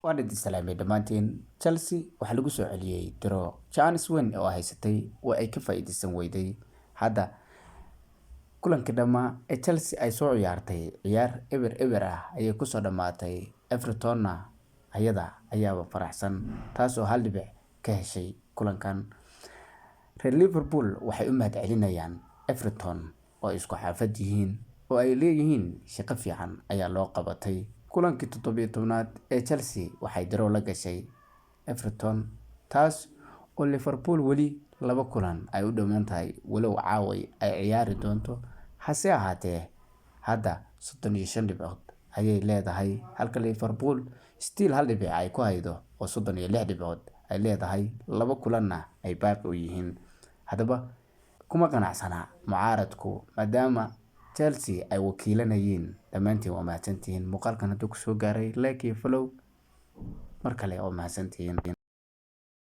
Waan idin salaamay dhammaantiin. Chelsea waxaa lagu soo celiyay tiro chance weyn oo haysatay oo ay ka faa'iideysan weyday. Hadda kulankii dhammaa ee Chelsea ay soo ciyaartay ciyaar eber ah ayay ku soo dhamaatay. Evertonna ayada ayaaba faraxsan taasoo hal dhibic ka heshay kulankan. Reer Liverpool waxay u mahadcelinayaan Everton oo isku xaafad yihiin oo ay leeyihiin shaqo fiican ayaa loo qabatay. Kulankii 17aad ee Chelsea waxay daro la gashay Everton taas oo Liverpool weli laba kulan ay u dhiman tahay walow caaway ay ciyaari doonto. Hase ahaatee hadda 35 dhibcood ayay leedahay halka Liverpool still hal dhibic ay ku haydo oo 36 dhibcood ay leedahay laba kulanna ay baaqi u yihiin. Haddaba kuma qanacsana mucaaradku maadaama Chelsea ay wakiilanayeen. Dhammaantiin waa mahadsantihiin. Muuqaalkan hadduu ku soo gaaray like iyo follow mar kale oo mahadsantihiin.